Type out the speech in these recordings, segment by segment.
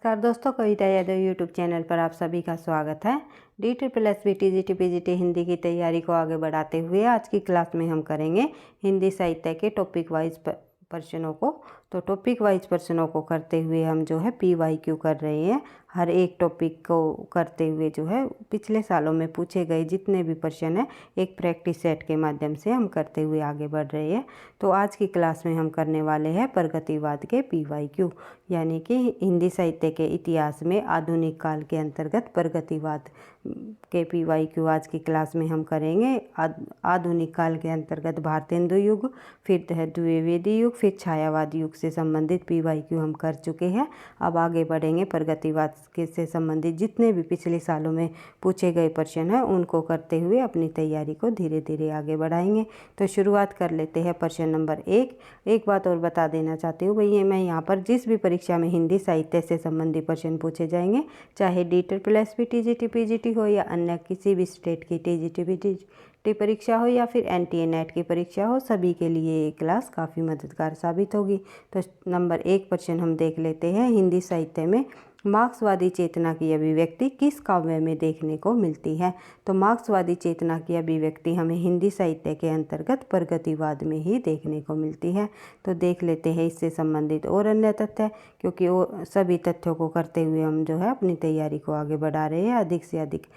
नमस्कार दोस्तों, कविता Yadav YouTube channel पर आप सभी का स्वागत है। DSSB TGT PGT हिंदी की तैयारी को आगे बढ़ाते हुए आज की क्लास में हम करेंगे हिंदी साहित्य के टॉपिक वाइज प्रश्नों को। तो टॉपिक वाइज प्रश्नों को करते हुए हम जो है PYQ कर रहे हैं। हर एक टॉपिक को करते हुए जो है पिछले सालों में पूछे गए जितने भी प्रश्न हैं एक प्रैक्टिस सेट के माध्यम से हम करते हुए आगे बढ़ रहे हैं। तो आज की क्लास में हम करने वाले हैं प्रगतिवाद के PYQ, यानी कि हिंदी साहित्य के इतिहास में आधुनिक काल के अंतर्गत प्रगतिवाद के PYQ आज की क्लास में हम करेंगे। आधुनिक काल के अंतर्गत भारतेंदु युग, फिर द्विवेदी युग, फिर छायावाद युग से संबंधित PYQ हम कर चुके हैं। अब आगे बढ़ेंगे प्रगतिवाद के से संबंधित जितने भी पिछले सालों में पूछे गए प्रश्न हैं उनको करते हुए अपनी तैयारी को धीरे धीरे आगे बढ़ाएंगे। तो शुरुआत कर लेते हैं प्रश्न नंबर 1। एक बात और बता देना चाहती हूँ भैया, मैं यहाँ पर जिस भी परीक्षा में हिंदी साहित्य से संबंधित प्रश्न पूछे जाएंगे, चाहे DSSB TGT PGT हो या अन्य किसी भी स्टेट की TGT PGT परीक्षा हो या फिर NTA NET की परीक्षा हो, सभी के लिए ये क्लास काफ़ी मददगार साबित होगी। तो नंबर 1 प्रश्न हम देख लेते हैं। हिंदी साहित्य में मार्क्सवादी चेतना की अभिव्यक्ति किस काव्य में देखने को मिलती है? तो मार्क्सवादी चेतना की अभिव्यक्ति हमें हिंदी साहित्य के अंतर्गत प्रगतिवाद में ही देखने को मिलती है। तो देख लेते हैं इससे संबंधित और अन्य तथ्य, क्योंकि वो सभी तथ्यों को करते हुए हम जो है अपनी तैयारी को आगे बढ़ा रहे हैं। अधिक से अधिक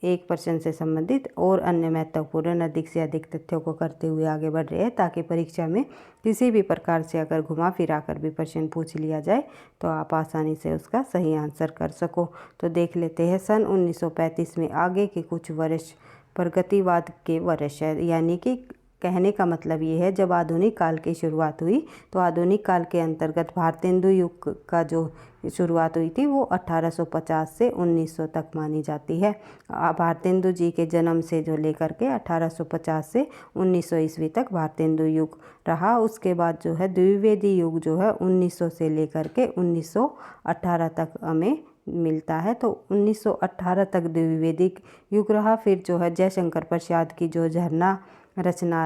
एक प्रश्न से संबंधित और अन्य महत्वपूर्ण अधिक से अधिक तथ्यों को करते हुए आगे बढ़ रहे हैं, ताकि परीक्षा में किसी भी प्रकार से अगर घुमा फिरा कर भी प्रश्न पूछ लिया जाए तो आप आसानी से उसका सही आंसर कर सको। तो देख लेते हैं सन 1935 में आगे के कुछ वर्ष प्रगतिवाद के वर्ष है, यानी कि कहने का मतलब ये है जब आधुनिक काल की शुरुआत हुई तो आधुनिक काल के अंतर्गत भारतेंदु युग का जो शुरुआत हुई थी वो 1850 से 1900 तक मानी जाती है। भारतेंदु जी के जन्म से जो लेकर के 1850 से 1900 ईस्वी तक भारतेंदु युग रहा। उसके बाद जो है द्विवेदी युग जो है 1900 से लेकर के 1918 तक हमें मिलता है। तो 1918 तक द्विवेदी युग रहा। फिर जो है जयशंकर प्रसाद की जो झरना रचना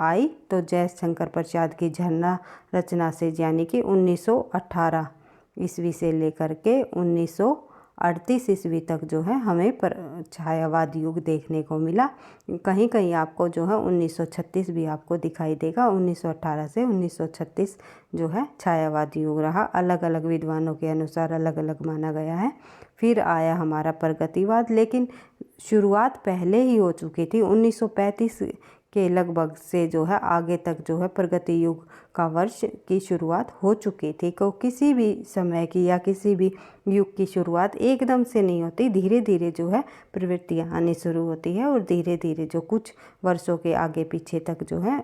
आई, तो जयशंकर प्रसाद की झरना रचना से यानी कि 1918 ईस्वी से लेकर के 1938 ईस्वी तक जो है हमें छायावाद युग देखने को मिला। कहीं कहीं आपको जो है 1936 भी आपको दिखाई देगा। 1918 से 1936 जो है छायावाद युग रहा। अलग अलग विद्वानों के अनुसार अलग अलग माना गया है। फिर आया हमारा प्रगतिवाद, लेकिन शुरुआत पहले ही हो चुकी थी। 1935 के लगभग से जो है आगे तक जो है प्रगति युग का वर्ष की शुरुआत हो चुकी थी। को किसी भी समय की या किसी भी युग की शुरुआत एकदम से नहीं होती, धीरे धीरे जो है प्रवृत्तियाँ आनी शुरू होती है और धीरे धीरे जो कुछ वर्षों के आगे पीछे तक जो है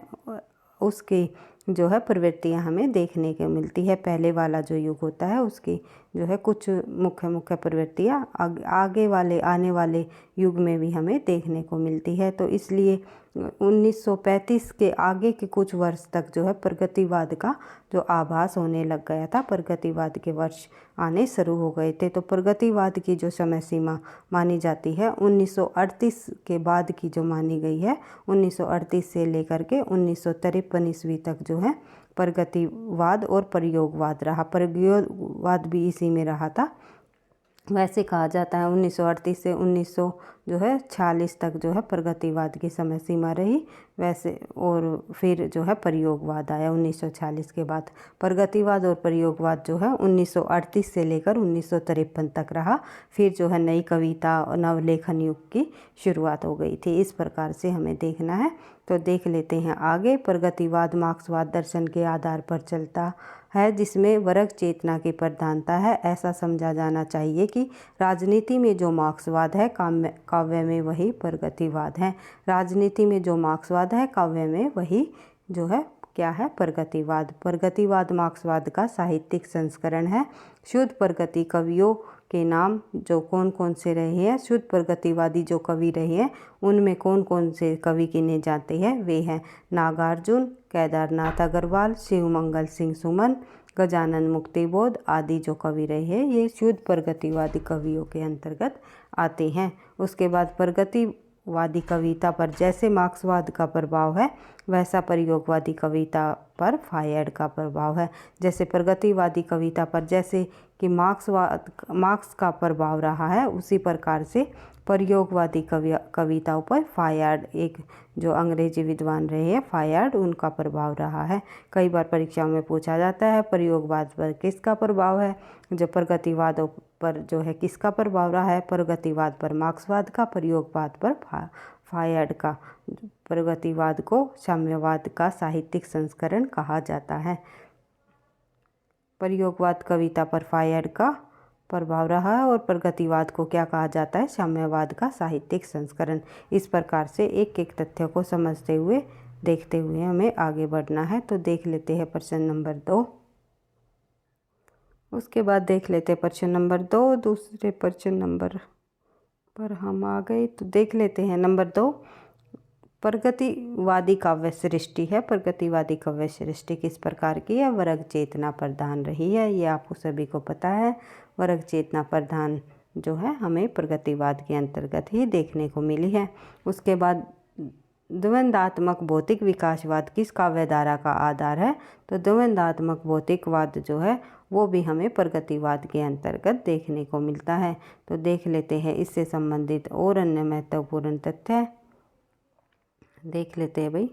उसकी जो है प्रवृत्तियाँ हमें देखने को मिलती है। पहले वाला जो युग होता है उसकी जो है कुछ मुख्य मुख्य प्रवृत्तियाँ आगे वाले आने वाले युग में भी हमें देखने को मिलती है। तो इसलिए 1935 के आगे के कुछ वर्ष तक जो है प्रगतिवाद का जो आभास होने लग गया था, प्रगतिवाद के वर्ष आने शुरू हो गए थे। तो प्रगतिवाद की जो समय सीमा मानी जाती है 1938 के बाद की जो मानी गई है, 1938 से लेकर के 1953 ईस्वी तक जो है प्रगतिवाद और प्रयोगवाद रहा। प्रयोगवाद भी इसी में रहा था। वैसे कहा जाता है 1938 से 1946 तक जो है प्रगतिवाद की समय सीमा रही। वैसे और फिर जो है प्रयोगवाद आया 1946 के बाद। प्रगतिवाद और प्रयोगवाद जो है 1938 से लेकर 1953 तक रहा। फिर जो है नई कविता और नवलेखन युग की शुरुआत हो गई थी। इस प्रकार से हमें देखना है। तो देख लेते हैं आगे। प्रगतिवाद मार्क्सवाद दर्शन के आधार पर चलता है, जिसमें वर्ग चेतना की प्रधानता है। ऐसा समझा जाना चाहिए कि राजनीति में जो मार्क्सवाद है काव्य में वही प्रगतिवाद है। राजनीति में जो मार्क्सवाद है काव्य में वही जो है क्या है प्रगतिवाद। प्रगतिवाद मार्क्सवाद का साहित्यिक संस्करण है। शुद्ध प्रगति कवियों के नाम जो कौन कौन से रहे हैं, शुद्ध प्रगतिवादी जो कवि रहे हैं उनमें कौन कौन से कवि गिने जाते हैं, वे हैं नागार्जुन, केदारनाथ अग्रवाल, शिवमंगल सिंह सुमन, गजानन मुक्तिबोध आदि जो कवि रहे हैं ये शुद्ध प्रगतिवादी कवियों के अंतर्गत आते हैं। उसके बाद प्रगतिवादी कविता पर जैसे मार्क्सवाद का प्रभाव है वैसा प्रयोगवादी कविता पर फायड का प्रभाव है। जैसे प्रगतिवादी कविता पर जैसे कि मार्क्स का प्रभाव रहा है, उसी प्रकार से प्रयोगवादी कविताओं पर फायर्ड, एक जो अंग्रेजी विद्वान रहे हैं फायर्ड, उनका प्रभाव रहा है। कई बार परीक्षाओं में पूछा जाता है प्रयोगवाद पर किसका प्रभाव है, जो प्रगतिवादों पर जो है किसका प्रभाव रहा है, प्रगतिवाद पर मार्क्सवाद का, प्रयोगवाद पर फायर्ड का। प्रगतिवाद को साम्यवाद का साहित्यिक संस्करण कहा जाता है। प्रयोगवाद कविता पर फायर्ड का प्रभाव रहा है और प्रगतिवाद को क्या कहा जाता है, साम्यवाद का साहित्यिक संस्करण। इस प्रकार से एक एक तथ्य को समझते हुए देखते हुए हमें आगे बढ़ना है। तो देख लेते हैं प्रश्न नंबर 2। उसके बाद देख लेते हैं प्रश्न नंबर 2। दूसरे प्रश्न नंबर पर हम आ गए, तो देख लेते हैं नंबर 2। प्रगतिवादी काव्य सृष्टि है। प्रगतिवादी काव्य सृष्टि किस प्रकार की है, वर्ग चेतना प्रधान रही है। ये आपको सभी को पता है, वर्ग चेतना प्रधान जो है हमें प्रगतिवाद के अंतर्गत ही देखने को मिली है। उसके बाद द्वंद्वात्मक भौतिक विकासवाद किस काव्यधारा का आधार है, तो द्वंद्वात्मक भौतिकवाद जो है वो भी हमें प्रगतिवाद के अंतर्गत देखने को मिलता है। तो देख लेते हैं इससे संबंधित और अन्य महत्वपूर्ण तथ्य देख लेते हैं भाई।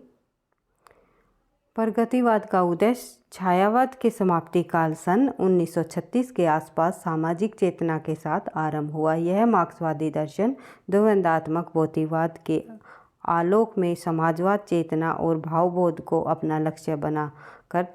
प्रगतिवाद का उद्देश्य छायावाद के समाप्ति काल सन 1936 के आसपास सामाजिक चेतना के साथ आरंभ हुआ। यह मार्क्सवादी दर्शन द्वंद्वात्मक भौतिकवाद के आलोक में समाजवाद चेतना और भावबोध को अपना लक्ष्य बना कर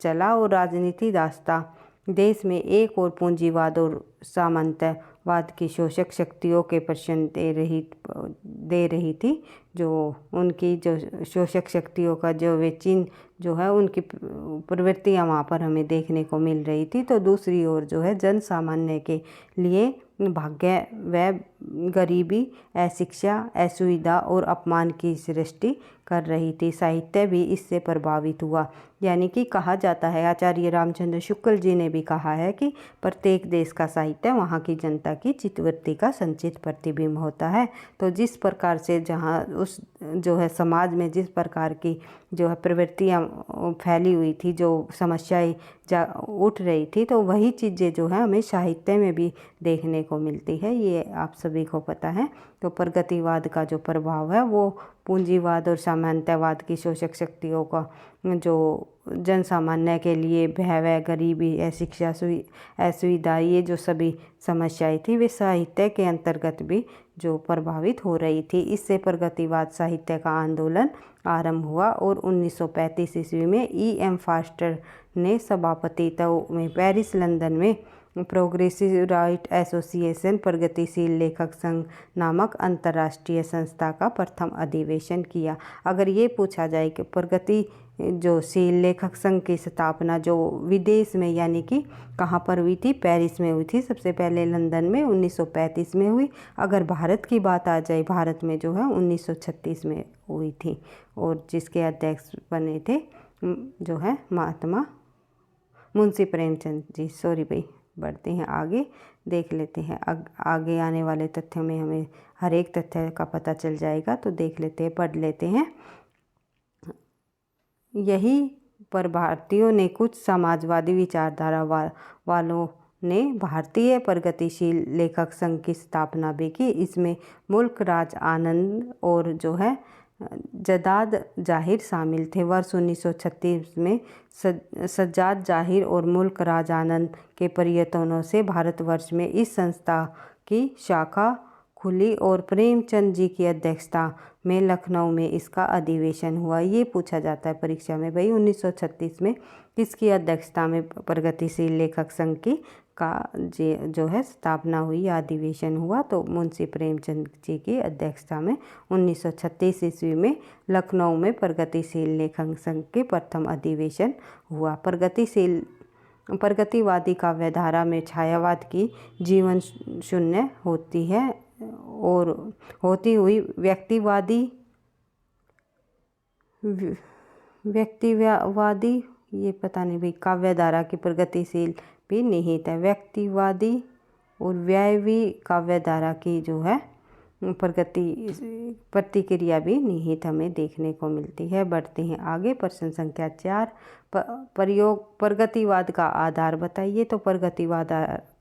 चला और राजनीति दास्ता देश में एक और पूंजीवाद और सामंतवाद की शोषक शक्तियों के प्रश्न दे रही थी। जो उनकी जो शोषक शक्तियों का जो वे चिन्ह जो है उनकी प्रवृत्तियां वहाँ पर हमें देखने को मिल रही थी। तो दूसरी ओर जो है जन सामान्य के लिए भाग्य व गरीबी, अशिक्षा, असुविधा और अपमान की सृष्टि कर रही थी। साहित्य भी इससे प्रभावित हुआ। यानी कि कहा जाता है, आचार्य रामचंद्र शुक्ल जी ने भी कहा है कि प्रत्येक देश का साहित्य वहाँ की जनता की चित्तवृत्ति का संचित प्रतिबिंब होता है। तो जिस प्रकार से जहाँ उस जो है समाज में जिस प्रकार की जो है प्रवृत्तियाँ फैली हुई थी, जो समस्याएं उठ रही थी, तो वही चीज़ें जो है हमें साहित्य में भी देखने को मिलती है। ये आप सभी को पता है। तो प्रगतिवाद का जो प्रभाव है वो पूंजीवाद और सामंतवाद की शोषक शक्तियों का जो जन सामान्य के लिए भय, गरीबी, अशिक्षा, असुविधा, ये जो सभी समस्याएं थी वे साहित्य के अंतर्गत भी जो प्रभावित हो रही थी। इससे प्रगतिवाद साहित्य का आंदोलन आरंभ हुआ और 1935 ईस्वी में E.M. फास्टर ने सभापतित्व में पेरिस, लंदन में प्रोग्रेसिव राइट एसोसिएशन प्रगतिशील लेखक संघ नामक अंतर्राष्ट्रीय संस्था का प्रथम अधिवेशन किया। अगर ये पूछा जाए कि प्रगति जो शील लेखक संघ की स्थापना जो विदेश में यानी कि कहाँ पर हुई थी, पेरिस में हुई थी सबसे पहले, लंदन में 1935 में हुई। अगर भारत की बात आ जाए, भारत में जो है 1936 में हुई थी और जिसके अध्यक्ष बने थे जो है महात्मा मुंशी प्रेमचंद जी। सॉरी भाई, बढ़ते हैं आगे, देख लेते हैं आगे आने वाले तथ्यों में हमें हर एक तथ्य का पता चल जाएगा। तो देख लेते हैं, पढ़ लेते हैं। यही पर भारतीयों ने कुछ समाजवादी विचारधारा वालों ने भारतीय प्रगतिशील लेखक संघ की स्थापना भी की। इसमें मुल्क राज आनंद और जो है सज्जाद जाहिर शामिल थे। वर्ष 1936 में सज्जाद जाहिर और मुल्क राज आनंद के प्रयत्नों से भारतवर्ष में इस संस्था की शाखा खुली और प्रेमचंद जी की अध्यक्षता में लखनऊ में इसका अधिवेशन हुआ। ये पूछा जाता है परीक्षा में भाई 1936 में किसकी अध्यक्षता में प्रगतिशील लेखक संघ की का जो है स्थापना हुई या अधिवेशन हुआ, तो मुंशी प्रेमचंद जी की अध्यक्षता में 1936 ईस्वी में लखनऊ में प्रगतिशील लेखक संघ के प्रथम अधिवेशन हुआ। प्रगतिवादी काव्यधारा में छायावाद की जीवन शून्य होती है और होती हुई व्यक्तिवादी ये पता नहीं भाई काव्यधारा की प्रगतिशील भी निहित है। व्यक्तिवादी और व्यायवी काव्यधारा की जो है प्रतिक्रिया भी निहित हमें देखने को मिलती है। बढ़ते हैं आगे, प्रश्न संख्या 4। प्रगतिवाद का आधार बताइए। तो प्रगतिवाद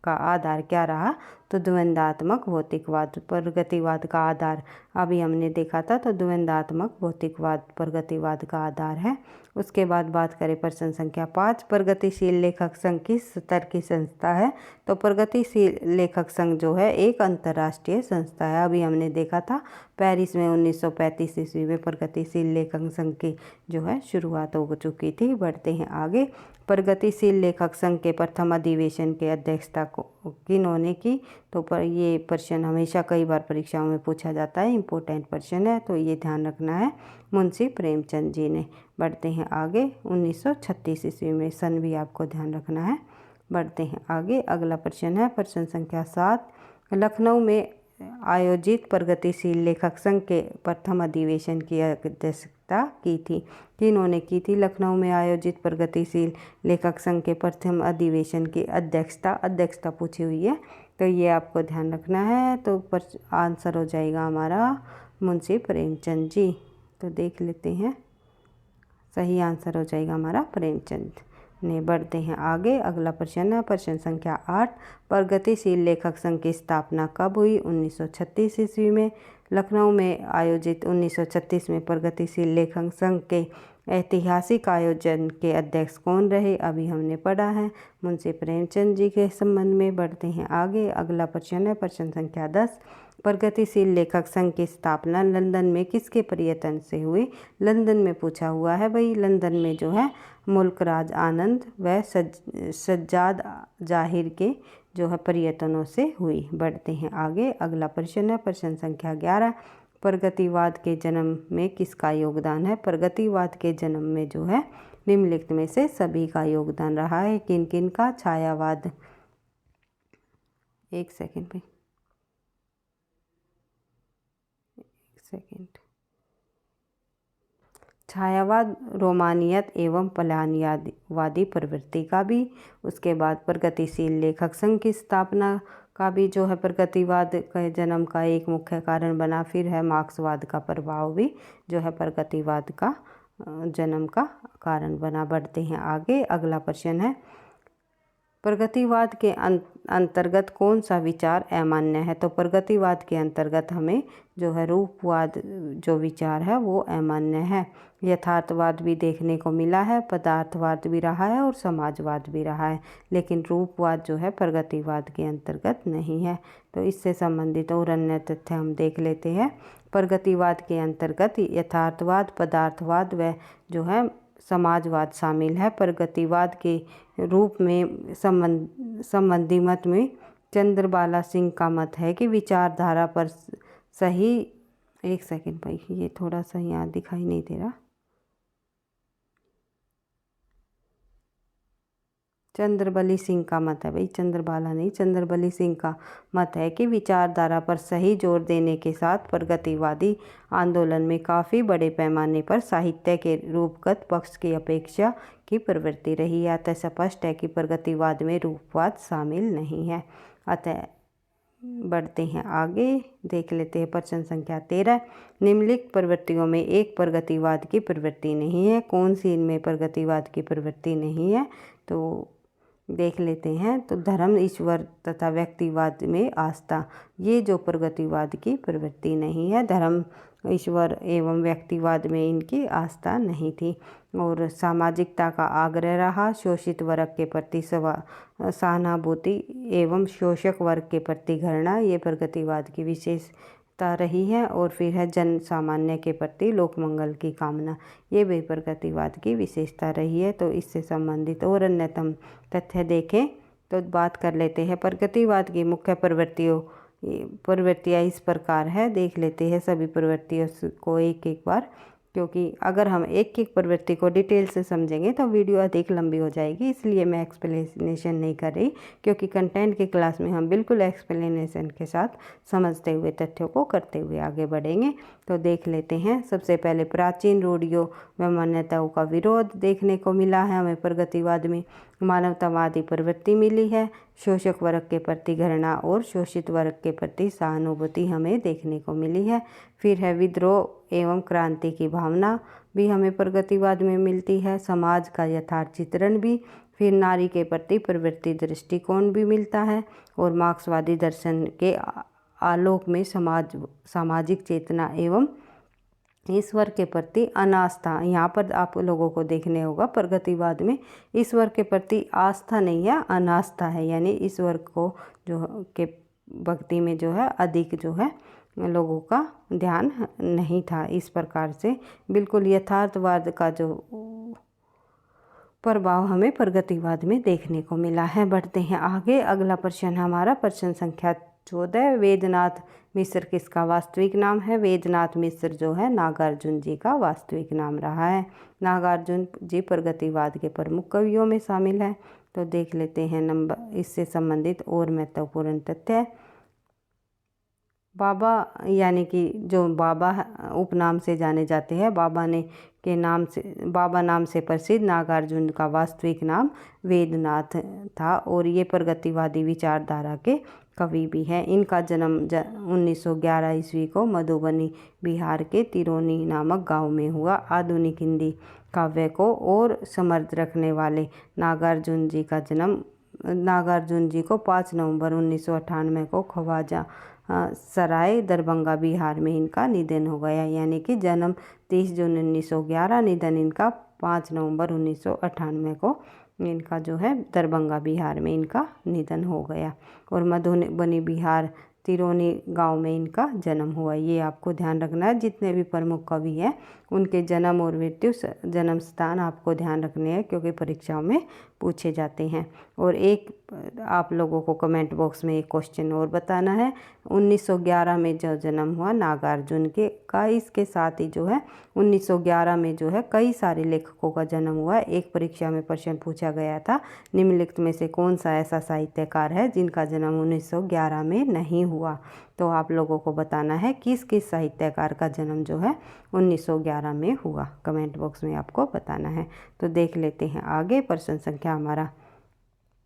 का आधार क्या रहा? तो द्वंद्वात्मक भौतिकवाद। प्रगतिवाद का आधार अभी हमने देखा था, तो द्वंद्वात्मक भौतिकवाद प्रगतिवाद का आधार है। उसके बाद बात करें प्रश्न संख्या 5, प्रगतिशील लेखक संघ किस स्तर की संस्था है? तो प्रगतिशील लेखक संघ जो है एक अंतर्राष्ट्रीय संस्था है। अभी हमने देखा था पेरिस में 1935 ईस्वी में प्रगतिशील लेखक संघ की जो है शुरुआत हो चुकी थी। बढ़ते हैं आगे। प्रगतिशील लेखक संघ के प्रथम अधिवेशन के अध्यक्षता किन्होंने की? तो ये प्रश्न हमेशा कई बार परीक्षाओं में पूछा जाता है, इम्पोर्टेंट प्रश्न है, तो ये ध्यान रखना है, मुंशी प्रेमचंद जी ने। बढ़ते हैं आगे। 1936 ईस्वी में सन भी आपको ध्यान रखना है। बढ़ते हैं आगे। अगला प्रश्न है प्रश्न संख्या 7, लखनऊ में आयोजित प्रगतिशील लेखक संघ के प्रथम अधिवेशन की अध्यक्षता की थी? किन्होंने की थी? लखनऊ में आयोजित प्रगतिशील लेखक संघ के प्रथम अधिवेशन की अध्यक्षता पूछी हुई है, तो ये आपको ध्यान रखना है। तो आंसर हो जाएगा हमारा मुंशी प्रेमचंद जी। तो देख लेते हैं, सही आंसर हो जाएगा हमारा प्रेमचंद ने। बढ़ते हैं आगे। अगला प्रश्न है प्रश्न संख्या 8, प्रगतिशील लेखक संघ की स्थापना कब हुई? 1936 ईस्वी में। लखनऊ में आयोजित 1936 में प्रगतिशील लेखक संघ के ऐतिहासिक आयोजन के अध्यक्ष कौन रहे? अभी हमने पढ़ा है, मुंशी प्रेमचंद जी के संबंध में। बढ़ते हैं आगे। अगला प्रश्न है प्रश्न संख्या 10, प्रगतिशील लेखक संघ की स्थापना लंदन में किसके प्रयत्न से हुई? लंदन में पूछा हुआ है भाई। लंदन में जो है मुल्कराज आनंद व सज्जाद जाहिर के जो है प्रयत्नों से हुई। बढ़ते हैं आगे। अगला प्रश्न है प्रश्न संख्या 11, प्रगतिवाद के जन्म में किसका योगदान है? प्रगतिवाद के जन्म में जो है निम्नलिखित में से सभी का योगदान रहा है। किन किन का? छायावाद, एक सेकंड, छायावाद, रोमानियत एवं पलायनवादी प्रवृत्ति का भी। उसके बाद प्रगतिशील लेखक संघ की स्थापना का भी जो है प्रगतिवाद के जन्म का एक मुख्य कारण बना। फिर है मार्क्सवाद का प्रभाव भी जो है प्रगतिवाद का जन्म का कारण बना। बढ़ते हैं आगे। अगला प्रश्न है प्रगतिवाद के अंतर्गत कौन सा विचार अमान्य है? तो प्रगतिवाद के अंतर्गत हमें जो है रूपवाद जो विचार है वो अमान्य है। यथार्थवाद भी देखने को मिला है, पदार्थवाद भी रहा है और समाजवाद भी रहा है, लेकिन रूपवाद जो है प्रगतिवाद के अंतर्गत नहीं है। तो इससे संबंधित और अन्य तथ्य हम देख लेते हैं। प्रगतिवाद के अंतर्गत यथार्थवाद, पदार्थवाद व जो है समाजवाद शामिल है। प्रगतिवाद के रूप में संबंधी मत में चंद्रबाला सिंह का मत है कि विचारधारा पर सही, एक सेकंड भाई, ये थोड़ा सा यहाँ दिखाई नहीं दे रहा। चंद्रबली सिंह का मत है भाई, चंद्रबाला नहीं, चंद्रबली सिंह का मत है कि विचारधारा पर सही जोर देने के साथ प्रगतिवादी आंदोलन में काफ़ी बड़े पैमाने पर साहित्य के रूपगत पक्ष की अपेक्षा की प्रवृत्ति रही है। अतः स्पष्ट है कि प्रगतिवाद में रूपवाद शामिल नहीं है। अतः बढ़ते हैं आगे, देख लेते हैं प्रश्न संख्या 13, निम्नलिखित प्रवृत्तियों में एक प्रगतिवाद की प्रवृत्ति नहीं है। कौन सी इनमें प्रगतिवाद की प्रवृत्ति नहीं है? तो देख लेते हैं। तो धर्म, ईश्वर तथा व्यक्तिवाद में आस्था, ये जो प्रगतिवाद की प्रवृत्ति नहीं है। धर्म, ईश्वर एवं व्यक्तिवाद में इनकी आस्था नहीं थी। और सामाजिकता का आग्रह रहा, शोषित वर्ग के प्रति सहानुभूति एवं शोषक वर्ग के प्रति घृणा, ये प्रगतिवाद की विशेषता रही है। और फिर है जन सामान्य के प्रति लोकमंगल की कामना, ये भी प्रगतिवाद की विशेषता रही है। तो इससे संबंधित और अन्यतम तथ्य देखें तो बात कर लेते हैं। प्रगतिवाद की मुख्य प्रवृत्तियाँ इस प्रकार है, देख लेते हैं सभी प्रवृत्तियों को एक एक बार, क्योंकि अगर हम एक एक प्रवृत्ति को डिटेल से समझेंगे तो वीडियो अधिक लंबी हो जाएगी, इसलिए मैं एक्सप्लेनेशन नहीं कर रही, क्योंकि कंटेंट की क्लास में हम बिल्कुल एक्सप्लेनेशन के साथ समझते हुए तथ्यों को करते हुए आगे बढ़ेंगे। तो देख लेते हैं। सबसे पहले प्राचीन रूढ़ियों व मान्यताओं का विरोध देखने को मिला है हमें प्रगतिवाद में। मानवतावादी प्रवृत्ति मिली है, शोषक वर्ग के प्रति घृणा और शोषित वर्ग के प्रति सहानुभूति हमें देखने को मिली है। फिर है विद्रोह एवं क्रांति की भावना, भी हमें प्रगतिवाद में मिलती है, समाज का यथार्थ चित्रण भी, फिर नारी के प्रति प्रवृत्ति दृष्टिकोण भी मिलता है, और मार्क्सवादी दर्शन के आलोक में सामाजिक चेतना एवं ईश्वर के प्रति अनास्था। यहाँ पर आप लोगों को देखने होगा प्रगतिवाद में ईश्वर के प्रति आस्था नहीं है, अनास्था है, यानी ईश्वर को जो के भक्ति में जो है अधिक जो है लोगों का ध्यान नहीं था। इस प्रकार से बिल्कुल यथार्थवाद का जो प्रभाव हमें प्रगतिवाद में देखने को मिला है। बढ़ते हैं आगे। अगला प्रश्न हमारा प्रश्न संख्या 14। वेदनाथ मिश्र किसका वास्तविक नाम है? वेदनाथ मिश्र जो है नागार्जुन जी का वास्तविक नाम रहा है। नागार्जुन जी प्रगतिवाद के प्रमुख कवियों में शामिल है। तो देख लेते हैं नंबर इससे संबंधित और महत्वपूर्ण तथ्य। बाबा यानी कि जो बाबा उपनाम से जाने जाते हैं, बाबा नाम से प्रसिद्ध नागार्जुन का वास्तविक नाम वेदनाथ था, और ये प्रगतिवादी विचारधारा के कवि भी हैं। इनका जन्म 1911 ईस्वी को मधुबनी बिहार के तिरोनी नामक गांव में हुआ। आधुनिक हिंदी काव्य को और समृद्ध रखने वाले नागार्जुन जी को 5 नवंबर 1998 को ख्वाजा सराय दरभंगा बिहार में इनका निधन हो गया। यानी कि जन्म 30 जून 1911, निधन इनका 5 नवंबर 1998 को इनका जो है दरभंगा बिहार में इनका निधन हो गया, और मधुबनी बिहार तिरोनी गांव में इनका जन्म हुआ। ये आपको ध्यान रखना है। जितने भी प्रमुख कवि हैं उनके जन्म और मृत्यु जन्म स्थान आपको ध्यान रखने हैं, क्योंकि परीक्षाओं में पूछे जाते हैं। और एक आप लोगों को कमेंट बॉक्स में एक क्वेश्चन और बताना है। 1911 में जो जन्म हुआ नागार्जुन का, इसके साथ ही जो है 1911 में जो है कई सारे लेखकों का जन्म हुआ। एक परीक्षा में प्रश्न पूछा गया था, निम्नलिखित में से कौन सा ऐसा साहित्यकार है जिनका जन्म 1911 में नहीं हुआ? तो आप लोगों को बताना है किस किस साहित्यकार का जन्म जो है 1911 में हुआ। कमेंट बॉक्स में आपको बताना है। तो देख लेते हैं आगे। प्रश्न संख्या हमारा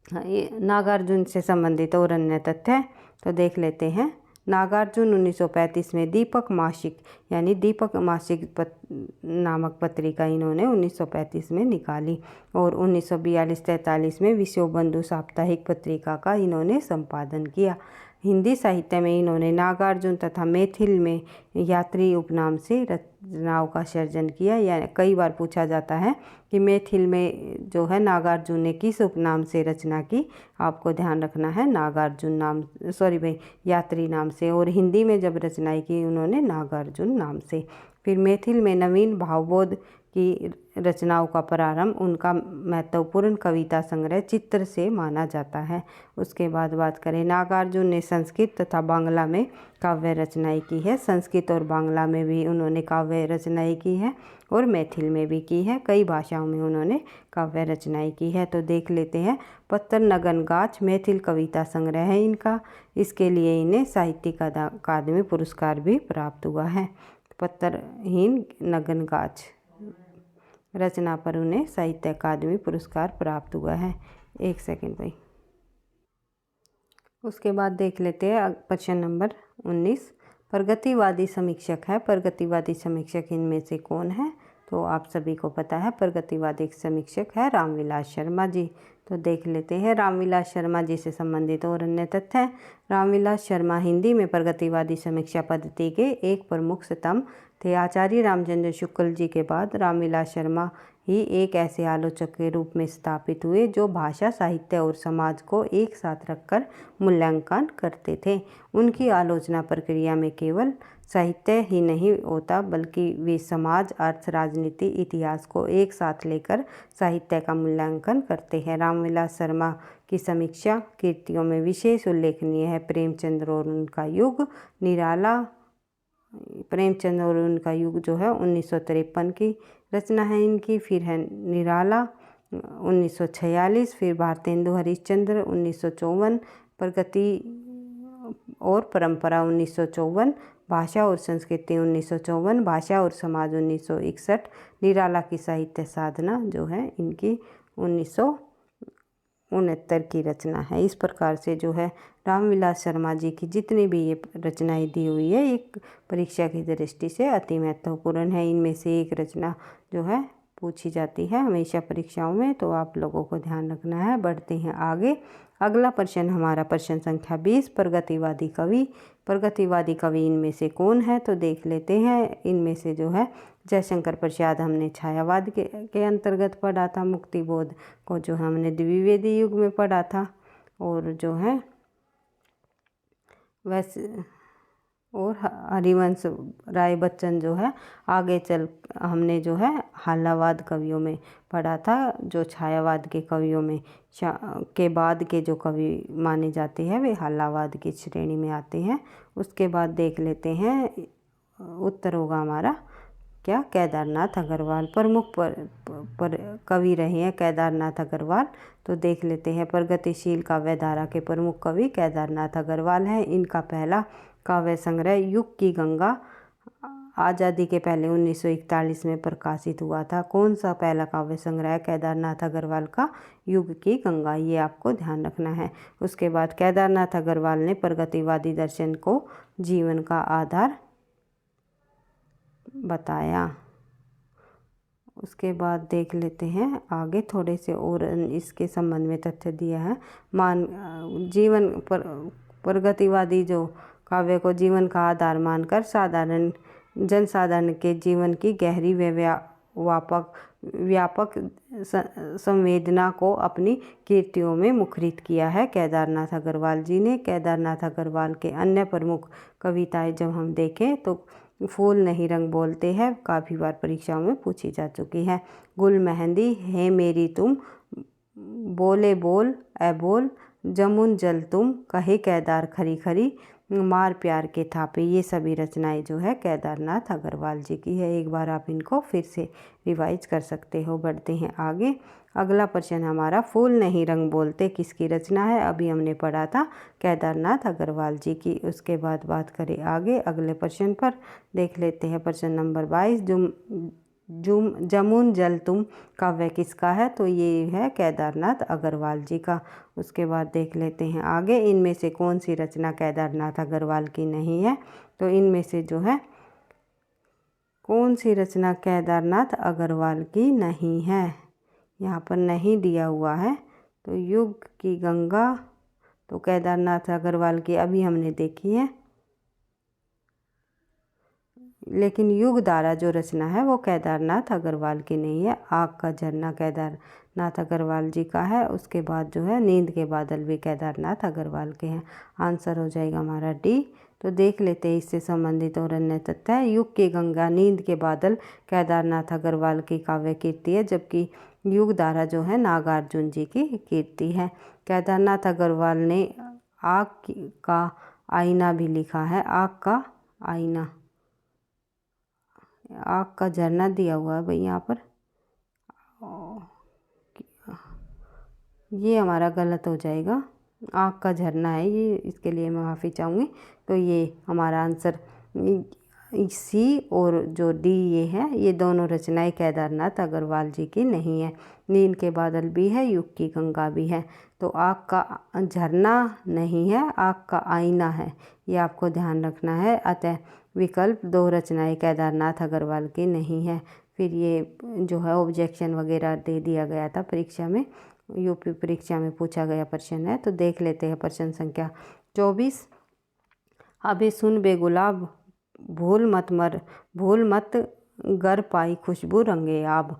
ये नागार्जुन से संबंधित और अन्य तथ्य। तो देख लेते हैं। नागार्जुन 1935 में दीपक मासिक नामक पत्रिका इन्होंने 1935 में निकाली, और 1942-43 में विश्व बंधु साप्ताहिक पत्रिका का इन्होंने संपादन किया। हिंदी साहित्य में इन्होंने नागार्जुन तथा मैथिल में यात्री उपनाम से रचनाओं का सर्जन किया। या कई बार पूछा जाता है कि मैथिल में जो है नागार्जुन ने किस उपनाम से रचना की? आपको ध्यान रखना है यात्री नाम से, और हिंदी में जब रचनाएं की उन्होंने नागार्जुन नाम से। फिर मैथिल में नवीन भावबोध की रचनाओं का प्रारंभ उनका महत्वपूर्ण कविता संग्रह चित्र से माना जाता है। उसके बाद बात करें, नागार्जुन ने संस्कृत तथा बांग्ला में काव्य रचनाएं की है। संस्कृत और बांग्ला में भी उन्होंने काव्य रचनाएं की है, और मैथिल में भी की है। कई भाषाओं में उन्होंने काव्य रचनाएं की है। तो देख लेते हैं। पत्तर नगन गाछ मैथिल कविता संग्रह है इनका। इसके लिए इन्हें साहित्यिक अकादमी पुरस्कार भी प्राप्त हुआ है। पत्तरहीन नगन गाछ रचना पर उन्हें साहित्य अकादमी पुरस्कार प्राप्त हुआ है। एक सेकंड भाई। उसके बाद देख लेते हैं प्रश्न नंबर 19। प्रगतिवादी समीक्षक है। प्रगतिवादी समीक्षक इनमें से कौन है? तो आप सभी को पता है प्रगतिवादी समीक्षक है रामविलास शर्मा जी। तो देख लेते हैं रामविलास शर्मा जी से संबंधित और अन्य तथ्य। रामविलास शर्मा हिंदी में प्रगतिवादी समीक्षा पद्धति के एक प्रमुख स्तंभ थे। आचार्य रामचंद्र शुक्ल जी के बाद रामविलास शर्मा ही एक ऐसे आलोचक के रूप में स्थापित हुए जो भाषा, साहित्य और समाज को एक साथ रखकर मूल्यांकन करते थे। उनकी आलोचना प्रक्रिया में केवल साहित्य ही नहीं होता, बल्कि वे समाज, अर्थ, राजनीति, इतिहास को एक साथ लेकर साहित्य का मूल्यांकन करते हैं। रामविलास शर्मा की समीक्षा कृतियों में विशेष उल्लेखनीय है प्रेमचंद्र और उनका युग, निराला। प्रेमचंद और उनका युग जो है 1953 की रचना है इनकी। फिर है निराला 1946, फिर भारतेंदु हरिश्चंद्र 1954, प्रगति और परंपरा 1954, भाषा और संस्कृति 1954, भाषा और समाज 1961, निराला की साहित्य साधना जो है इनकी 69 की रचना है। इस प्रकार से जो है रामविलास शर्मा जी की जितनी भी ये रचनाएं दी हुई है एक परीक्षा की दृष्टि से अति महत्वपूर्ण है। इनमें से एक रचना जो है पूछी जाती है हमेशा परीक्षाओं में, तो आप लोगों को ध्यान रखना है। बढ़ते हैं आगे। अगला प्रश्न हमारा प्रश्न संख्या 20, प्रगतिवादी कवि। प्रगतिवादी कवि इनमें से कौन है, तो देख लेते हैं। इनमें से जो है जयशंकर प्रसाद हमने छायावाद के अंतर्गत पढ़ा था, मुक्तिबोध को जो हमने द्विवेदी युग में पढ़ा था, और जो है वैसे और हरिवंश राय बच्चन जो है आगे चल हमने जो है हालावाद कवियों में पढ़ा था, जो छायावाद के कवियों में के बाद के जो कवि माने जाते हैं वे हालावाद की श्रेणी में आते हैं। उसके बाद देख लेते हैं उत्तर होगा हमारा क्या, केदारनाथ अग्रवाल। प्रमुख पर कवि रहे हैं केदारनाथ अग्रवाल, तो देख लेते हैं। प्रगतिशील काव्यधारा के प्रमुख कवि केदारनाथ अग्रवाल हैं। इनका पहला काव्य संग्रह युग की गंगा आज़ादी के पहले 1941 में प्रकाशित हुआ था। कौन सा पहला काव्य संग्रह केदारनाथ अग्रवाल का, युग की गंगा, ये आपको ध्यान रखना है। उसके बाद केदारनाथ अग्रवाल ने प्रगतिवादी दर्शन को जीवन का आधार बताया। उसके बाद देख लेते हैं आगे थोड़े से और इसके संबंध में तथ्य दिया है। जीवन प्रगतिवादी जो काव्य को जीवन का आधार मानकर साधारण जनसाधारण के जीवन की गहरी व व्यापक संवेदना को अपनी कृतियों में मुखरित किया है केदारनाथ अग्रवाल जी ने। केदारनाथ अग्रवाल के अन्य प्रमुख कविताएं जब हम देखें तो फूल नहीं रंग बोलते हैं, काफ़ी बार परीक्षाओं में पूछी जा चुकी है। गुल मेहंदी, है मेरी तुम, बोले बोल ए बोल, जमुन जल तुम, कहे केदार खरी खरी, मार प्यार के थापे, ये सभी रचनाएं जो है केदारनाथ अग्रवाल जी की है। एक बार आप इनको फिर से रिवाइज कर सकते हो। बढ़ते हैं आगे। अगला प्रश्न हमारा फूल नहीं रंग बोलते किसकी रचना है, अभी हमने पढ़ा था केदारनाथ अग्रवाल जी की। उसके बाद बात करें आगे अगले प्रश्न पर, देख लेते हैं प्रश्न नंबर 22, जमुन जल तुम काव्य किसका है, तो ये है केदारनाथ अग्रवाल जी का। उसके बाद देख लेते हैं आगे, इनमें से कौन सी रचना केदारनाथ अग्रवाल की नहीं है, तो इनमें से जो है कौन सी रचना केदारनाथ अग्रवाल की नहीं है, यहाँ पर नहीं दिया हुआ है। तो युग की गंगा तो केदारनाथ अग्रवाल की अभी हमने देखी है, लेकिन युग धारा जो रचना है वो केदारनाथ अग्रवाल की नहीं है। आग का झरना केदारनाथ अग्रवाल जी का है। उसके बाद जो है नींद के बादल भी केदारनाथ अग्रवाल के हैं। आंसर हो जाएगा हमारा डी। तो देख लेते हैं इससे संबंधित और अन्य तथ्य है। युग की गंगा, नींद के बादल केदारनाथ अग्रवाल की काव्य कीर्ति है, जबकि युग धारा जो है नागार्जुन जी की कीर्ति है। केदारनाथ अग्रवाल ने आग का आईना भी लिखा है। आग का आईना, आग का झरना दिया हुआ है भाई यहाँ पर, ये हमारा गलत हो जाएगा। आग का झरना है ये, इसके लिए मैं माफ़ी चाहूँगी। तो ये हमारा आंसर सी और जो डी ये है, ये दोनों रचनाएं केदारनाथ अग्रवाल जी की नहीं है। नींद के बादल भी है, युग की गंगा भी है। तो आग का झरना नहीं है, आग का आईना है, ये आपको ध्यान रखना है। अतः विकल्प 2 रचनाएं केदारनाथ अग्रवाल की नहीं है। फिर ये जो है ऑब्जेक्शन वगैरह दे दिया गया था परीक्षा में, यूपी परीक्षा में पूछा गया प्रश्न है। तो देख लेते हैं प्रश्न संख्या 24, अभी सुन बेगुलाब, भूल मत गर पाई खुशबू रंगे आब,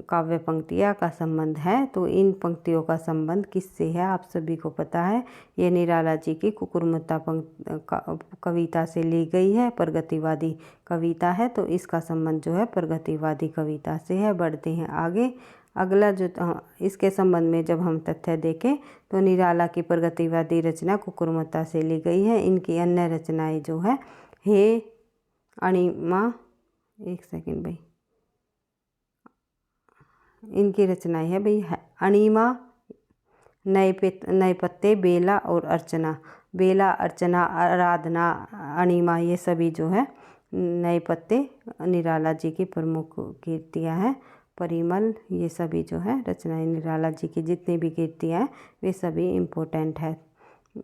काव्य पंक्तियाँ का संबंध है। तो इन पंक्तियों का संबंध किससे है, आप सभी को पता है। ये निराला जी की कुकुरमुत्ता कविता से ली गई है, प्रगतिवादी कविता है, तो इसका संबंध जो है प्रगतिवादी कविता से है। बढ़ते हैं आगे। अगला जो इसके संबंध में जब हम तथ्य देखें तो निराला की प्रगतिवादी रचना कुकुरमुत्ता से ली गई है। इनकी अन्य रचनाएं जो है हे अणिमा, एक सेकंड भाई, इनकी रचनाएं है भाई अणिमा, नए पत्ते, बेला और अर्चना। बेला, अर्चना, आराधना, अणिमा, ये सभी जो है नए पत्ते निराला जी की प्रमुख कृतियाँ हैं। परिमल, ये सभी जो है रचनाएं निराला जी की जितनी भी कृतियाँ हैं वे सभी इम्पोर्टेंट है,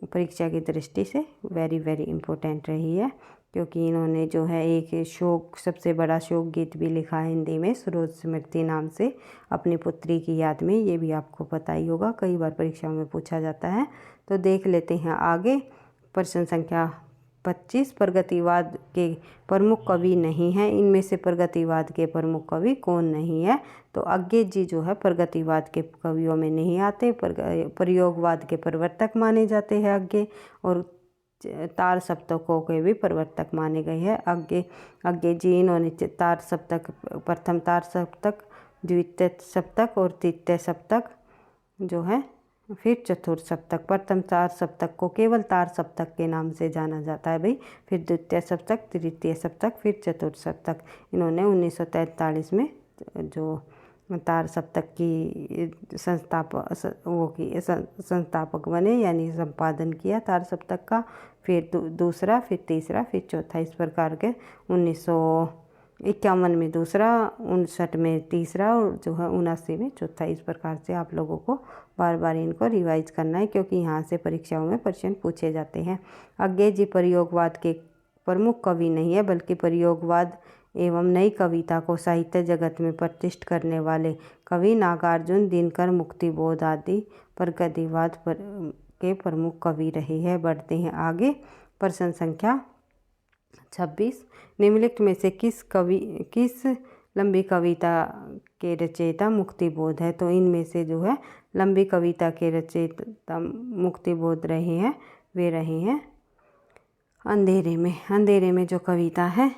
परीक्षा की दृष्टि से वेरी वेरी इम्पोर्टेंट रही है, क्योंकि इन्होंने जो है एक शोक सबसे बड़ा शोक गीत भी लिखा है हिंदी में, सरोज स्मृति नाम से, अपनी पुत्री की याद में। ये भी आपको पता ही होगा, कई बार परीक्षाओं में पूछा जाता है। तो देख लेते हैं आगे। प्रश्न संख्या 25, प्रगतिवाद के प्रमुख कवि नहीं हैं, इनमें से प्रगतिवाद के प्रमुख कवि कौन नहीं है? तो अज्ञे जी जो है प्रगतिवाद के कवियों में नहीं आते, प्रयोगवाद के प्रवर्तक माने जाते हैं अज्ञे, और तार सप्तकों के भी प्रवर्तक माने गए हैं अज्ञे जी। इन्होंने तार सप्तक, प्रथम तार सप्तक, द्वितीय सप्तक और तृतीय सप्तक जो है, फिर चतुर्थ सप्तक। प्रथम तार सप्तक को केवल तार सप्तक के नाम से जाना जाता है भाई, फिर द्वितीय सप्तक, तृतीय सप्तक, फिर चतुर्थ सप्तक। इन्होंने 1943 में जो तार सप्तक की संस्थापक बने, यानी संपादन किया तार सप्तक का, फिर दूसरा, फिर तीसरा, फिर चौथा, इस प्रकार के 1951 में दूसरा, 59 में तीसरा और जो है 79 में चौथा। इस प्रकार से आप लोगों को बार बार इनको रिवाइज करना है, क्योंकि यहाँ से परीक्षाओं में प्रश्न पूछे जाते हैं। अज्ञे जी प्रयोगवाद के प्रमुख कवि नहीं है, बल्कि प्रयोगवाद एवं नई कविता को साहित्य जगत में प्रतिष्ठित करने वाले कवि नागार्जुन, दिनकर, मुक्तिबोध आदि प्रगतिवाद के प्रमुख कवि रहे हैं। बढ़ते हैं आगे। प्रश्न संख्या 26, निम्नलिखित में से किस लंबी कविता के रचयिता मुक्तिबोध है? तो इनमें से जो है लंबी कविता के रचयिता मुक्तिबोध रहे हैं, वे रहे हैं अंधेरे में। अंधेरे में जो कविता है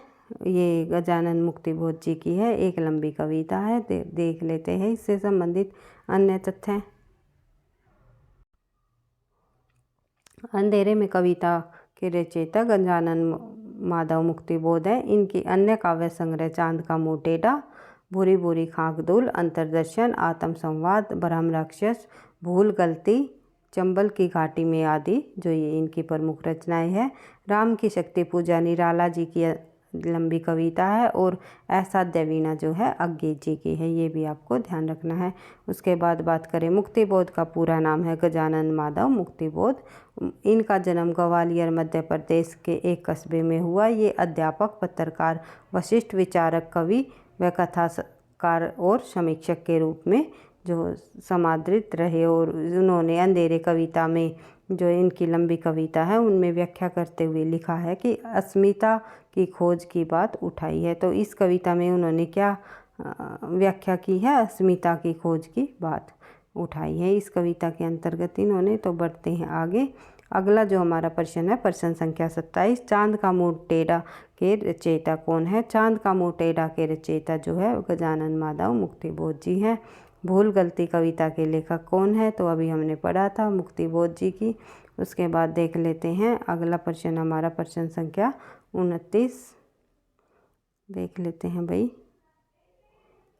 ये गजानन मुक्तिबोध जी की है, एक लंबी कविता है। देख लेते हैं इससे संबंधित अन्य तथ्य। अंधेरे में कविता के रचयिता गजानन माधव मुक्तिबोध है। इनकी अन्य काव्य संग्रह चांद का मुँह टेढ़ा, भूरी भूरी खाक धूल, अंतर्दर्शन, आत्म संवाद, ब्रह्म राक्षस, भूल गलती, चंबल की घाटी में आदि जो ये इनकी प्रमुख रचनाएं हैं। राम की शक्ति पूजा निराला जी की लंबी कविता है, और असाध्य वीणा जो है अज्ञे जी की है, ये भी आपको ध्यान रखना है। उसके बाद बात करें, मुक्तिबोध का पूरा नाम है गजानन माधव मुक्तिबोध। इनका जन्म ग्वालियर मध्य प्रदेश के एक कस्बे में हुआ। ये अध्यापक, पत्रकार, वशिष्ठ, विचारक, कवि व कथाकार और समीक्षक के रूप में जो समादृत रहे, और उन्होंने अंधेरे कविता में जो इनकी लंबी कविता है उनमें व्याख्या करते हुए लिखा है कि अस्मिता की खोज की बात उठाई है। तो इस कविता में उन्होंने क्या व्याख्या की है? अस्मिता की खोज की बात उठाई है इस कविता के अंतर्गत इन्होंने। तो बढ़ते हैं आगे। अगला जो हमारा प्रश्न है, प्रश्न संख्या 27, चांद का मुँह टेढ़ा के रचयिता कौन है? चांद का मुँह टेढ़ा के रचयिता जो है गजानन माधव मुक्तिबोध जी हैं। भूल गलती कविता के लेखक कौन है? तो अभी हमने पढ़ा था, मुक्तिबोध जी की। उसके बाद देख लेते हैं अगला प्रश्न हमारा, प्रश्न संख्या 29 देख लेते हैं भाई।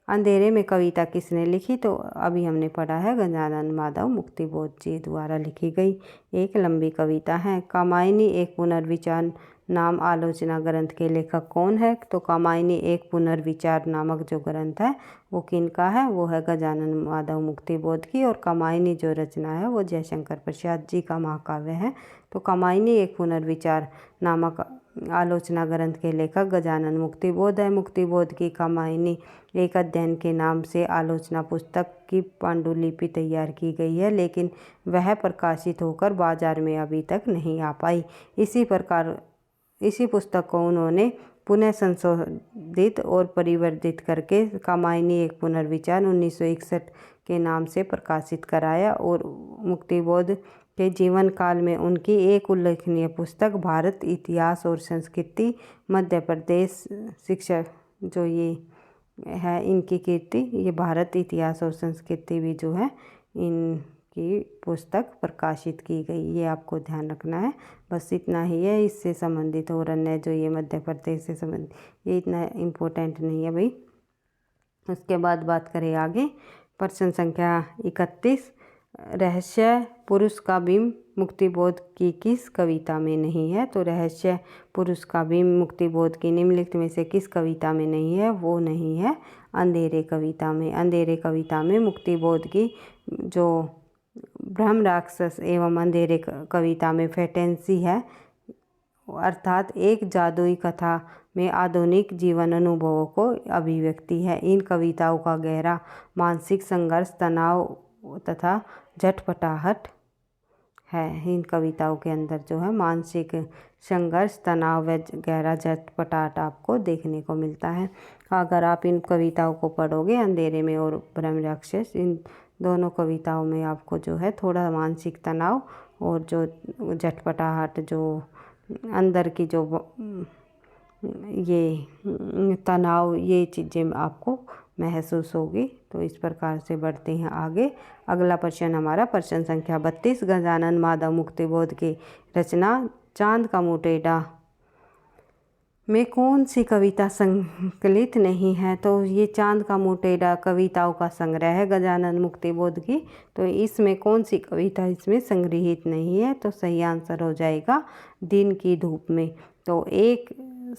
अंधेरे में कविता किसने लिखी? तो अभी हमने पढ़ा है, गजानन माधव मुक्तिबोध जी द्वारा लिखी गई एक लंबी कविता है। कामायनी एक पुनर्विचार नाम आलोचना ग्रंथ के लेखक कौन है? तो कामायनी एक पुनर्विचार नामक जो ग्रंथ है वो किनका है? वो है गजानन माधव मुक्तिबोध की। और कामायनी जो रचना है वो जयशंकर प्रसाद जी का महाकाव्य है। तो कामायनी एक पुनर्विचार नामक आलोचना ग्रंथ के लेखक गजानन मुक्तिबोध है। मुक्तिबोध की कामायनी एक अध्ययन के नाम से आलोचना पुस्तक की पांडुलिपि तैयार की गई है, लेकिन वह प्रकाशित होकर बाजार में अभी तक नहीं आ पाई। इसी पुस्तक को उन्होंने पुनः संशोधित और परिवर्धित करके कामायनी एक पुनर्विचार 1961 के नाम से प्रकाशित कराया। और मुक्तिबोध के जीवन काल में उनकी एक उल्लेखनीय पुस्तक भारत इतिहास और संस्कृति मध्य प्रदेश शिक्षा जो ये है इनकी कीर्ति, ये भारत इतिहास और संस्कृति भी जो है इनकी पुस्तक प्रकाशित की गई, ये आपको ध्यान रखना है। बस इतना ही है इससे संबंधित, और अन्य जो ये मध्य प्रदेश से संबंधित ये इतना इम्पोर्टेंट नहीं है भाई। उसके बाद बात करें आगे, प्रश्न संख्या 31, रहस्य पुरुष का बिंब मुक्तिबोध की किस कविता में नहीं है? तो रहस्य पुरुष का बिंब मुक्तिबोध की निम्नलिखित में से किस कविता में नहीं है? वो नहीं है अंधेरे कविता में मुक्तिबोध की जो ब्रह्म राक्षस एवं अंधेरे कविता में फैंटेसी है, अर्थात एक जादुई कथा में आधुनिक जीवन अनुभवों को अभिव्यक्ति है। इन कविताओं का गहरा मानसिक संघर्ष, तनाव तथा झटपटाहट है। इन कविताओं के अंदर जो है मानसिक संघर्ष, तनाव व गहरा झटपटाहट आपको देखने को मिलता है। अगर आप इन कविताओं को पढ़ोगे, अंधेरे में और ब्रह्म राक्षस, इन दोनों कविताओं में आपको जो है थोड़ा मानसिक तनाव और जो झटपटाहट, जो अंदर की जो ये तनाव, ये चीज़ें आपको महसूस होगी। तो इस प्रकार से बढ़ते हैं आगे। अगला प्रश्न हमारा प्रश्न संख्या 32, गजानन माधव मुक्तिबोध की रचना चांद का मुँह टेढ़ा में कौन सी कविता संकलित नहीं है? तो ये चांद का मुँह टेढ़ा कविताओं का संग्रह है गजानन मुक्तिबोध की, तो इसमें कौन सी कविता इसमें संग्रहित नहीं है? तो सही आंसर हो जाएगा दिन की धूप में। तो एक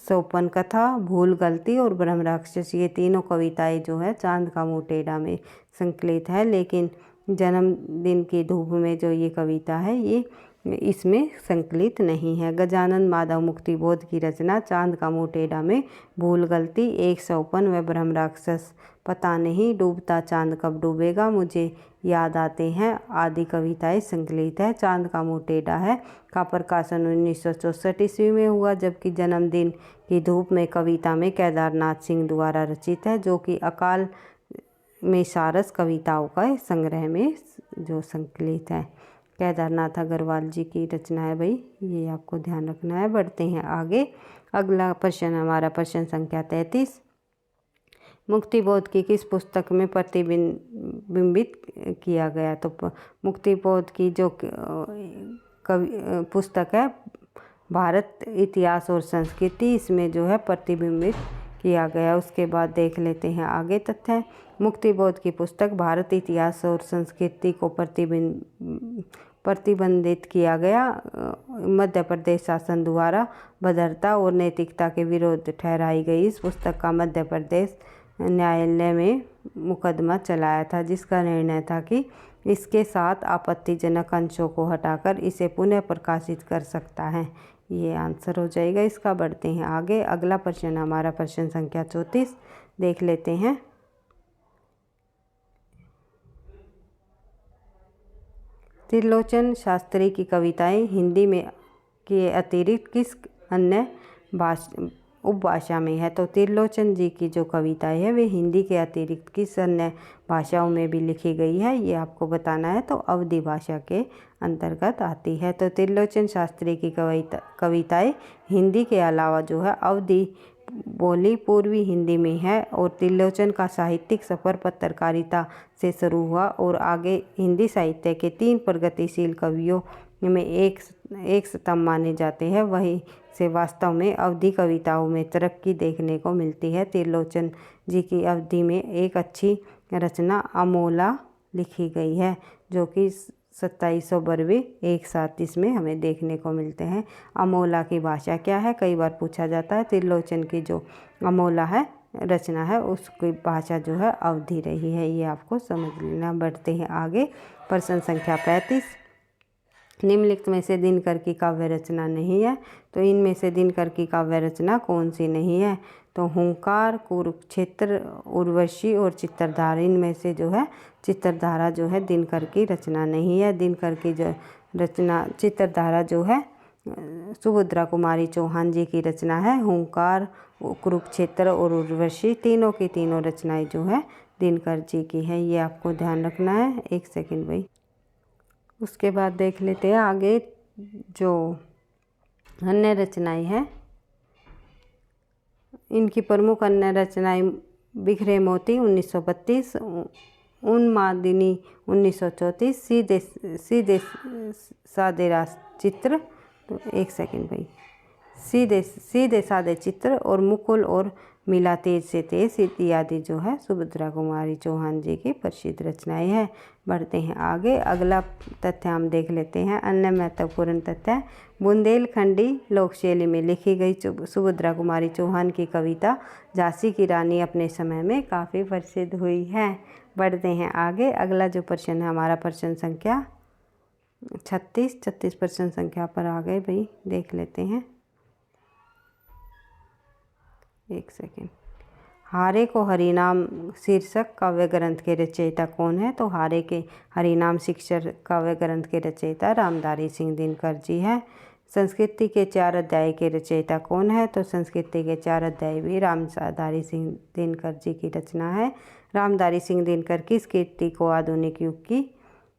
सोपन कथा, भूल गलती और ब्रह्म राक्षस, ये तीनों कविताएं जो है चांद का मुँह टेढ़ा में संकलित है, लेकिन जन्मदिन की धूप में जो ये कविता है ये इसमें संकलित नहीं है। गजानन माधव मुक्तिबोध की रचना चांद का मुँह टेढ़ा में भूल गलती, एक सोपन व ब्रह्म राक्षस, पता नहीं डूबता चांद कब डूबेगा, मुझे याद आते हैं आदि कविताएं संकलित है। चांद का मुँह टेढ़ा है का प्रकाशन 1964 ईस्वी में हुआ, जबकि जन्मदिन की धूप में कविता में केदारनाथ सिंह द्वारा रचित है, जो कि अकाल में सारस कविताओं का संग्रह में जो संकलित है। केदारनाथ अग्रवाल जी की रचना है भाई, ये आपको ध्यान रखना है। बढ़ते हैं आगे। अगला प्रश्न हमारा प्रश्न संख्या 33, मुक्तिबोध की किस पुस्तक में प्रतिबिंबित किया गया? तो मुक्तिबोध की जो पुस्तक है भारत इतिहास और संस्कृति, इसमें जो है प्रतिबिंबित किया गया। उसके बाद देख लेते हैं आगे तथ्य। मुक्तिबोध की पुस्तक भारत इतिहास और संस्कृति को प्रतिबंधित किया गया। मध्य प्रदेश शासन द्वारा भद्रता और नैतिकता के विरोध ठहराई गई इस पुस्तक का मध्य प्रदेश न्यायालय में मुकदमा चलाया था, जिसका निर्णय था कि इसके साथ आपत्तिजनक अंशों को हटाकर इसे पुनः प्रकाशित कर सकता है। ये आंसर हो जाएगा इसका। बढ़ते हैं आगे। अगला प्रश्न हमारा प्रश्न संख्या 34 देख लेते हैं। त्रिलोचन शास्त्री की कविताएं हिंदी में के अतिरिक्त किस अन्य उपभाषा में है? तो त्रिलोचन जी की जो कविताएं है वे हिंदी के अतिरिक्त किस अन्य भाषाओं में भी लिखी गई है, ये आपको बताना है। तो अवधी भाषा के अंतर्गत आती है। तो त्रिलोचन शास्त्री की कविताएं हिंदी के अलावा जो है अवधी बोली पूर्वी हिंदी में है। और त्रिलोचन का साहित्यिक सफ़र पत्रकारिता से शुरू हुआ और आगे हिंदी साहित्य के 3 प्रगतिशील कवियों में एक स्तंभ माने जाते हैं। वहीं से वास्तव में अवधी कविताओं में तरक्की देखने को मिलती है। त्रिलोचन जी की अवधी में एक अच्छी रचना अमोला लिखी गई है, जो कि 2700 बरवे एक साथ इसमें हमें देखने को मिलते हैं। अमोला की भाषा क्या है, कई बार पूछा जाता है। त्रिलोचन की जो अमोला है रचना है उसकी भाषा जो है अवधी रही है, ये आपको समझ लेना। बढ़ते हैं आगे। प्रश्न संख्या 35, निम्नलिखित में से दिनकर की काव्य रचना नहीं है। तो इनमें से दिनकर की काव्य रचना कौन सी नहीं है? तो हुंकार, कुरुक्षेत्र, उर्वशी और चित्रधारा, इनमें से जो है चित्रधारा जो है दिनकर की रचना नहीं है। दिनकर की जो रचना चित्रधारा जो है सुभद्रा कुमारी चौहान जी की रचना है। हुंकार, कुरुक्षेत्र और उर्वशी तीनों की तीनों रचनाएं जो है दिनकर जी की है, ये आपको ध्यान रखना है। एक सेकंड भाई। उसके बाद देख लेते हैं आगे जो अन्य रचनाएं हैं। इनकी प्रमुख अन्य रचनाएं बिखरे मोती 1932, उन्मादिनी 1934, सीधे साधे चित्र। तो एक सेकंड भाई, सीधे सीधे साधे चित्र और मुकुल और मिला तेज से तेज इत्यादि जो है सुभद्रा कुमारी चौहान जी की प्रसिद्ध रचनाएं हैं। बढ़ते हैं आगे, अगला तथ्य हम देख लेते हैं। अन्य महत्वपूर्ण तथ्य, बुंदेलखंडी लोक शैली में लिखी गई सुभद्रा कुमारी चौहान की कविता झांसी की रानी अपने समय में काफ़ी प्रसिद्ध हुई है। बढ़ते हैं आगे, अगला जो प्रश्न है हमारा प्रश्न संख्या 36 प्रश्न संख्या पर आ गए भाई, देख लेते हैं। एक सेकेंड। हारे को हरिनाम शीर्षक काव्य ग्रंथ के रचयिता कौन है? तो हारे के हरिनाम शीर्षक काव्य ग्रंथ के रचयिता रामधारी सिंह दिनकर जी है। संस्कृति के 4 अध्याय के रचयिता कौन है? तो संस्कृति के 4 अध्याय भी रामधारी सिंह दिनकर जी की रचना है। रामधारी सिंह दिनकर किस कृति को आधुनिक युग की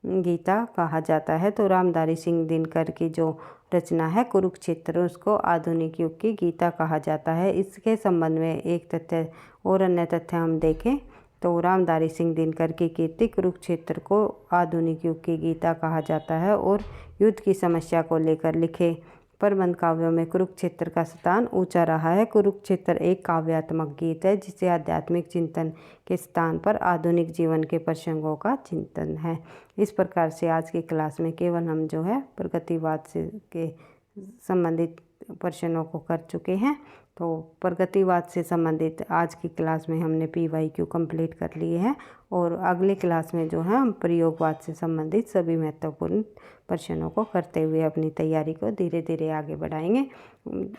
गीता कहा जाता है? तो रामधारी सिंह दिनकर की जो रचना है कुरुक्षेत्र, उसको आधुनिक युग की गीता कहा जाता है। इसके संबंध में एक तथ्य और अन्य तथ्य हम देखें तो रामधारी सिंह दिनकर की कृति कुरुक्षेत्र को आधुनिक युग की गीता कहा जाता है और युद्ध की समस्या को लेकर लिखे प्रबंध काव्यों में कुरुक्षेत्र का स्थान ऊंचा रहा है। कुरुक्षेत्र एक काव्यात्मक गीत है जिसे आध्यात्मिक चिंतन के स्थान पर आधुनिक जीवन के प्रसंगों का चिंतन है। इस प्रकार से आज की क्लास में केवल हम जो है प्रगतिवाद से के संबंधित प्रश्नों को कर चुके हैं। तो प्रगतिवाद से संबंधित आज की क्लास में हमने PYQ कंप्लीट कर लिए हैं और अगली क्लास में जो है हम प्रयोगवाद से संबंधित सभी महत्वपूर्ण प्रश्नों को करते हुए अपनी तैयारी को धीरे धीरे आगे बढ़ाएंगे।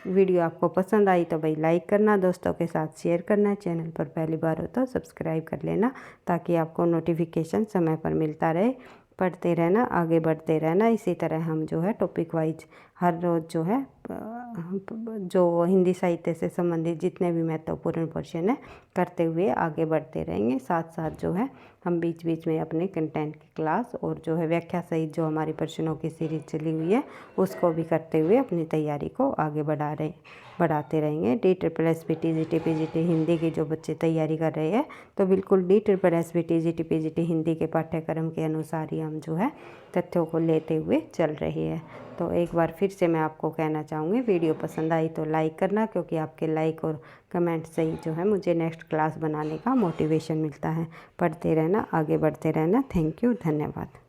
वीडियो आपको पसंद आई तो भाई लाइक करना, दोस्तों के साथ शेयर करना, चैनल पर पहली बार हो तो सब्सक्राइब कर लेना ताकि आपको नोटिफिकेशन समय पर मिलता रहे। पढ़ते रहना, आगे बढ़ते रहना। इसी तरह हम जो है टॉपिक वाइज हर रोज़ जो है जो हिंदी साहित्य से संबंधित जितने भी महत्वपूर्ण प्रश्न हैं करते हुए आगे बढ़ते रहेंगे। साथ साथ जो है हम बीच बीच में अपने कंटेंट की क्लास और जो है व्याख्या सहित जो हमारी प्रश्नों की सीरीज चली हुई है उसको भी करते हुए अपनी तैयारी को आगे बढ़ाते रहेंगे। DSSB TGT PGT हिंदी की जो बच्चे तैयारी कर रहे हैं तो बिल्कुल DSSB TGT PGT हिंदी के पाठ्यक्रम के अनुसार ही हम जो है तथ्यों को लेते हुए चल रहे हैं। तो एक बार फिर से मैं आपको कहना चाहूँगी, वीडियो पसंद आई तो लाइक करना, क्योंकि आपके लाइक और कमेंट से ही जो है मुझे नेक्स्ट क्लास बनाने का मोटिवेशन मिलता है। पढ़ते रहना, आगे बढ़ते रहना। थैंक यू, धन्यवाद।